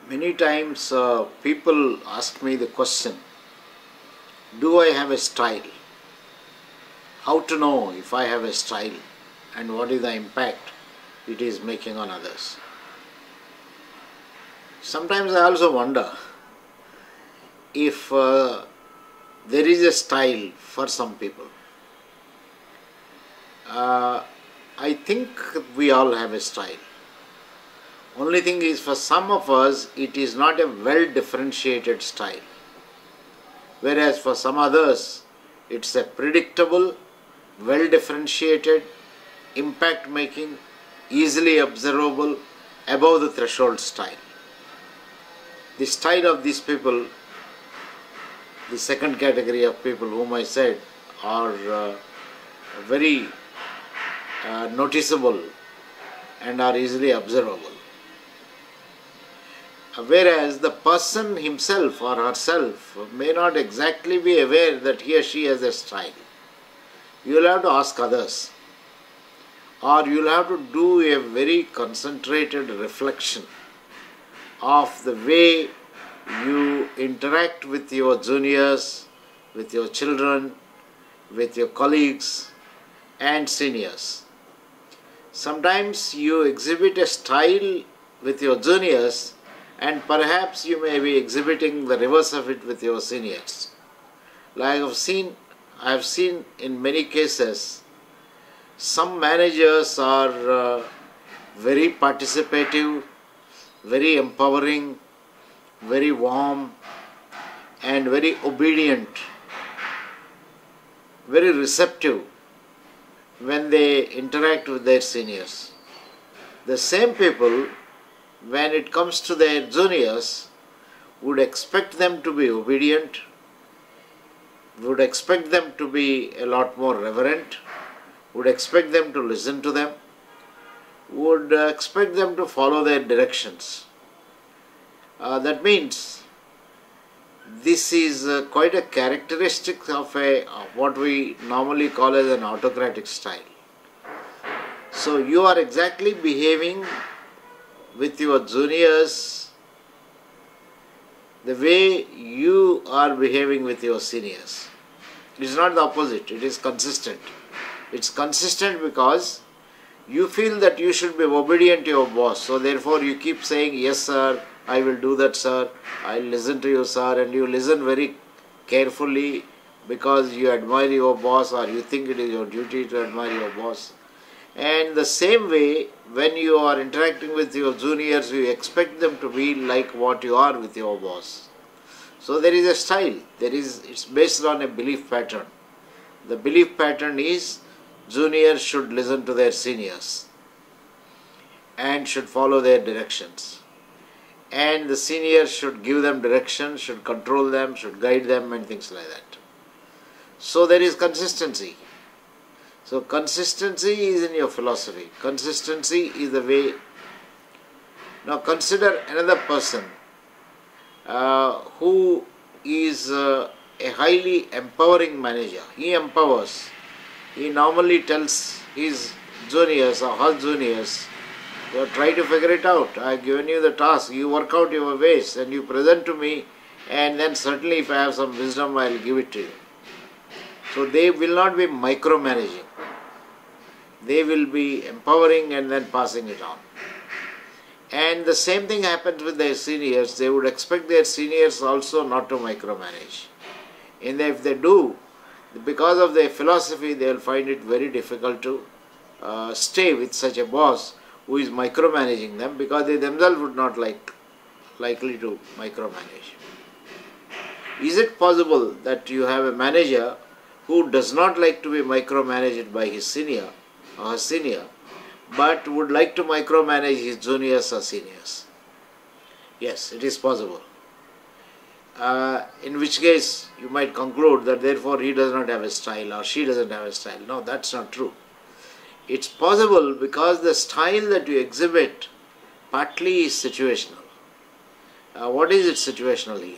Many times people ask me the question, do I have a style? How to know if I have a style and what is the impact it is making on others? Sometimes I also wonder if there is a style for some people. I think we all have a style. Only thing is, for some of us it is not a well differentiated style, whereas for some others it's a predictable, well differentiated, impact making, easily observable, above the threshold style. The style of these people, the second category of people whom I said, are very noticeable and are easily observable. Whereas the person himself or herself may not exactly be aware that he or she has a style. You will have to ask others, or you will have to do a very concentrated reflection of the way you interact with your juniors, with your children, with your colleagues and seniors. Sometimes you exhibit a style with your juniors, and perhaps you may be exhibiting the reverse of it with your seniors. Like I have seen in many cases, some managers are very participative, very empowering, very warm, and very obedient, very receptive when they interact with their seniors. The same people, when it comes to their juniors, would expect them to be obedient, would expect them to be a lot more reverent, would expect them to listen to them, would expect them to follow their directions. That means this is quite a characteristic of what we normally call as an autocratic style. So you are exactly behaving with your juniors the way you are behaving with your seniors. It is not the opposite, it is consistent. It's consistent because you feel that you should be obedient to your boss, so therefore you keep saying, yes sir, I will do that sir, I will listen to you sir, and you listen very carefully because you admire your boss or you think it is your duty to admire your boss. And the same way, when you are interacting with your juniors, you expect them to be like what you are with your boss. So there is a style, it's based on a belief pattern. The belief pattern is juniors should listen to their seniors and should follow their directions. And the seniors should give them direction, should control them, should guide them and things like that. So there is consistency. So consistency is in your philosophy. Consistency is the way. Now consider another person who is a highly empowering manager. He empowers. He normally tells his juniors or her juniors, try to figure it out. I have given you the task. You work out your ways and you present to me, and then certainly if I have some wisdom, I will give it to you. So they will not be micromanaging. They will be empowering and then passing it on. And the same thing happens with their seniors. They would expect their seniors also not to micromanage. And if they do, because of their philosophy, they will find it very difficult to stay with such a boss who is micromanaging them, because they themselves would not likely to micromanage. Is it possible that you have a manager who does not like to be micromanaged by his senior or her senior, but would like to micromanage his juniors or seniors? Yes, it is possible. In which case you might conclude that therefore he does not have a style or she doesn't have a style. No, that's not true. It's possible because the style that you exhibit partly is situational. What is it situational here?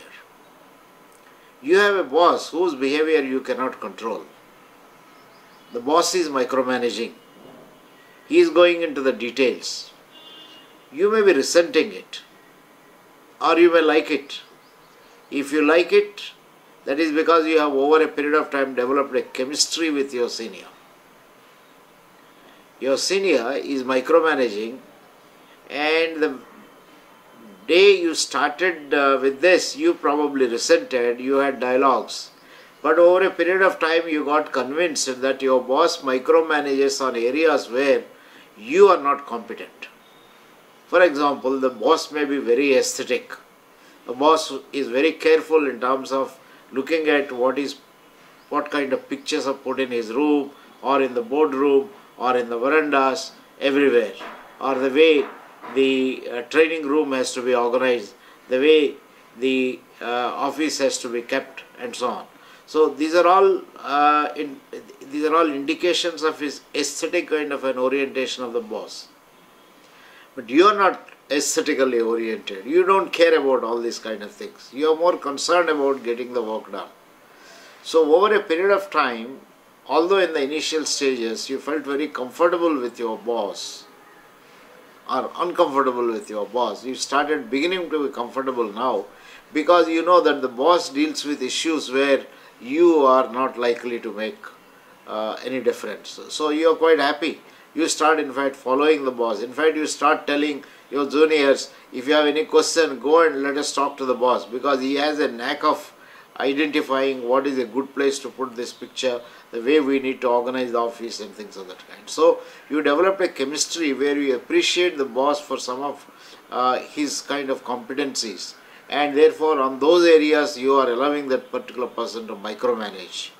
You have a boss whose behavior you cannot control. The boss is micromanaging. He is going into the details. You may be resenting it. or you may like it. If you like it, that is because you have over a period of time developed a chemistry with your senior. Your senior is micromanaging, and the day you started with this, you probably resented, you had dialogues. But over a period of time, you got convinced that your boss micromanages on areas where you are not competent. For example, the boss may be very aesthetic. The boss is very careful in terms of looking at what kind of pictures are put in his room or in the boardroom or in the verandas, everywhere, or the way the training room has to be organized, the way the office has to be kept, and so on. So these are all indications of his aesthetic kind of an orientation of the boss. But you are not aesthetically oriented. You don't care about all these kind of things. You are more concerned about getting the work done. So over a period of time, although in the initial stages you felt very comfortable with your boss or uncomfortable with your boss, you started beginning to be comfortable now, because you know that the boss deals with issues where you are not likely to make any difference. So you are quite happy. You start in fact following the boss. In fact, you start telling your juniors, if you have any question, go and let us talk to the boss, because he has a knack of identifying what is a good place to put this picture, the way we need to organize the office and things of that kind. So you develop a chemistry where you appreciate the boss for some of his kind of competencies, and therefore on those areas you are allowing that particular person to micromanage.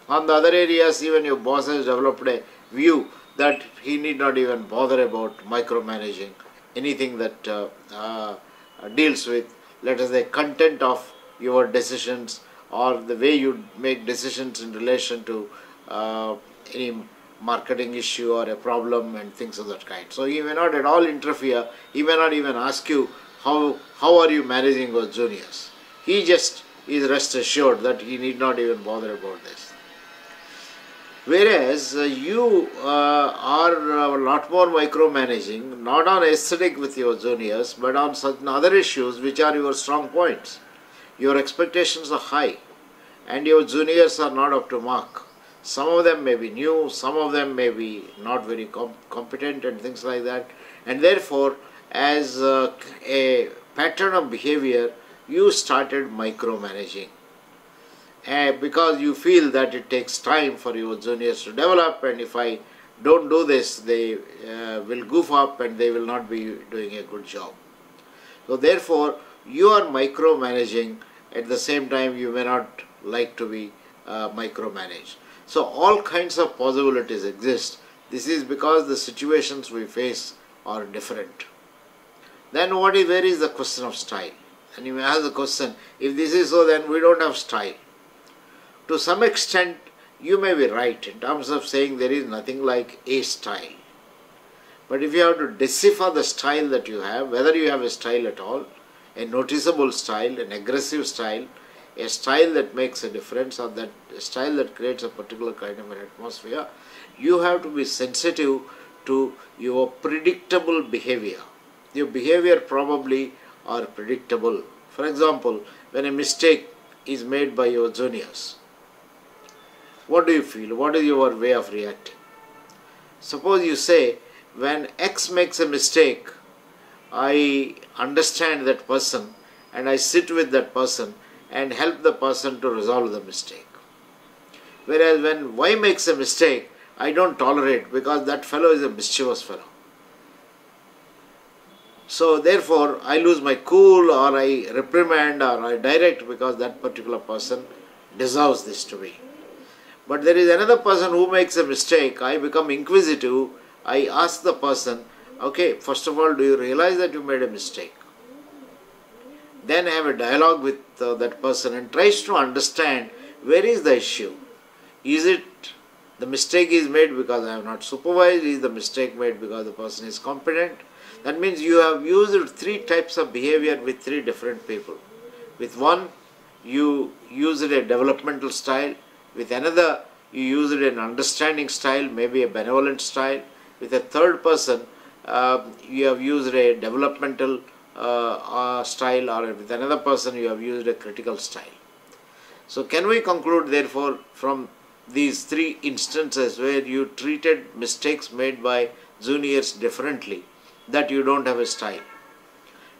On the other areas, even your boss has developed a view that he need not even bother about micromanaging anything that deals with, let us say, content of your decisions or the way you make decisions in relation to any marketing issue or a problem and things of that kind. So he may not at all interfere. He may not even ask you how are you managing your juniors. He just is rest assured that he need not even bother about this. Whereas you are a lot more micromanaging, not on aesthetic with your juniors, but on certain other issues which are your strong points. Your expectations are high and your juniors are not up to mark. Some of them may be new, some of them may be not very competent and things like that. And therefore, as a pattern of behavior, you started micromanaging. Because you feel that it takes time for your juniors to develop, and if I don't do this, they will goof up and they will not be doing a good job. So therefore, you are micromanaging. At the same time, you may not like to be micromanaged. So all kinds of possibilities exist. This is because the situations we face are different. Then where is the question of style? And you may ask the question, if this is so, then we don't have style. To some extent, you may be right in terms of saying there is nothing like a style. But if you have to decipher the style that you have, whether you have a style at all, a noticeable style, an aggressive style, a style that makes a difference, or that a style that creates a particular kind of an atmosphere, you have to be sensitive to your predictable behavior. Your behavior probably are predictable. For example, when a mistake is made by your juniors, what do you feel? What is your way of reacting? Suppose you say, when X makes a mistake, I understand that person and I sit with that person and help the person to resolve the mistake. Whereas when Y makes a mistake, I don't tolerate, because that fellow is a mischievous fellow. So therefore, I lose my cool, or I reprimand, or I direct, because that particular person deserves this to be. But there is another person who makes a mistake, I become inquisitive, I ask the person, okay, first of all, do you realize that you made a mistake? Then I have a dialogue with that person and tries to understand where is the issue. Is it the mistake is made because I have not supervised? Is the mistake made because the person is competent? That means you have used three types of behavior with three different people. With one, you use it a developmental style. With another, you use it an understanding style, maybe a benevolent style. With a third person, you have used a developmental style, or with another person you have used a critical style. So can we conclude therefore from these three instances where you treated mistakes made by juniors differently that you don't have a style?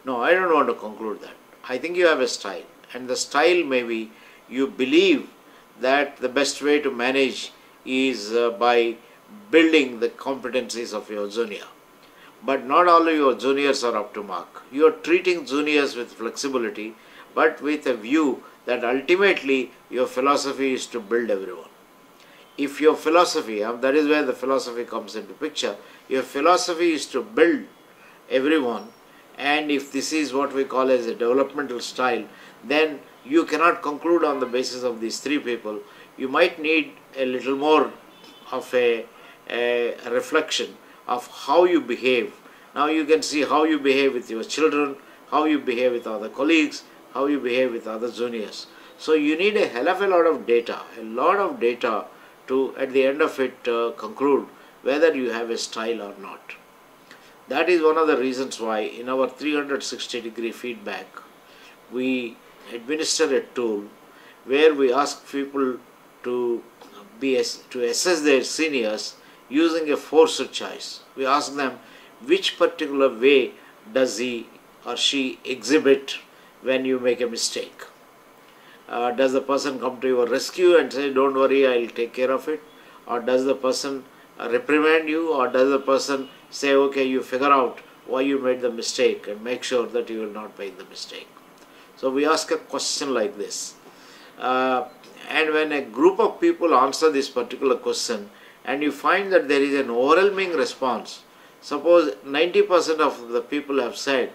No, I don't want to conclude that. I think you have a style, and the style maybe you believe that the best way to manage is by building the competencies of your junior. But not all of your juniors are up to mark. You are treating juniors with flexibility, but with a view that ultimately your philosophy is to build everyone. If your philosophy, that is where the philosophy comes into picture, your philosophy is to build everyone, and if this is what we call as a developmental style, then you cannot conclude on the basis of these three people. You might need a little more of a reflection of how you behave. Now you can see how you behave with your children, how you behave with other colleagues, how you behave with other juniors. So you need a hell of a lot of data to at the end of it conclude whether you have a style or not. That is one of the reasons why in our 360-degree feedback we administer a tool where we ask people to assess their seniors using a forced choice. We ask them which particular way does he or she exhibit when you make a mistake. Does the person come to your rescue and say, don't worry, I'll take care of it? Or does the person reprimand you? Or does the person say, okay, you figure out why you made the mistake and make sure that you will not make the mistake? So we ask a question like this. And when a group of people answer this particular question and you find that there is an overwhelming response, suppose 90% of the people have said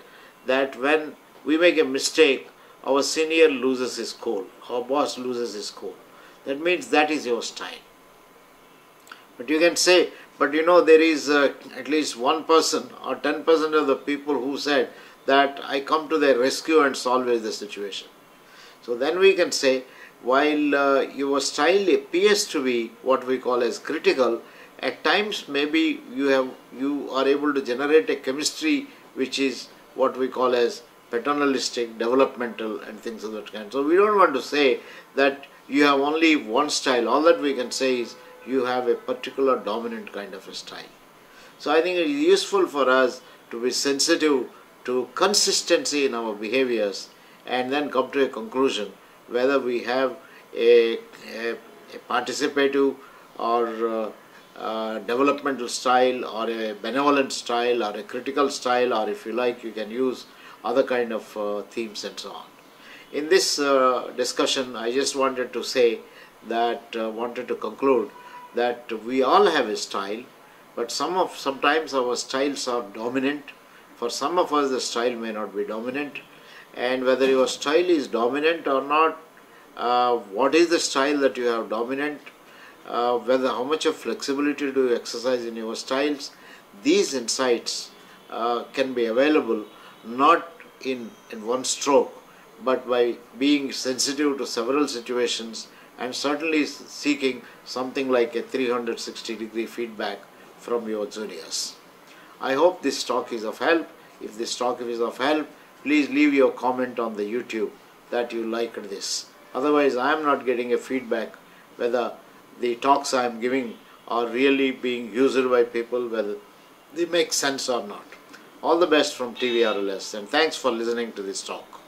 that when we make a mistake, our senior loses his cool, our boss loses his cool. That means that is your style. But you can say, but you know, there is at least 1% or 10% of the people who said that I come to their rescue and solve the situation. So then we can say, while your style appears to be what we call as critical, at times maybe you are able to generate a chemistry which is what we call as paternalistic, developmental, and things of that kind. So we don't want to say that you have only one style. All that we can say is you have a particular dominant kind of a style. So I think it is useful for us to be sensitive to consistency in our behaviors and then come to a conclusion whether we have a participative or developmental style, or a benevolent style, or a critical style, or if you like, you can use other kind of themes and so on. In this discussion, I just wanted to say that, wanted to conclude that we all have a style, but sometimes our styles are dominant. For some of us, the style may not be dominant, and whether your style is dominant or not, what is the style that you have dominant, how much of flexibility do you exercise in your styles, these insights can be available not in one stroke, but by being sensitive to several situations and certainly seeking something like a 360-degree feedback from your juniors. I hope this talk is of help. If this talk is of help, please leave your comment on the YouTube that you liked this. Otherwise, I am not getting a feedback whether the talks I am giving are really being used by people, whether they make sense or not. All the best from TVRLS, and thanks for listening to this talk.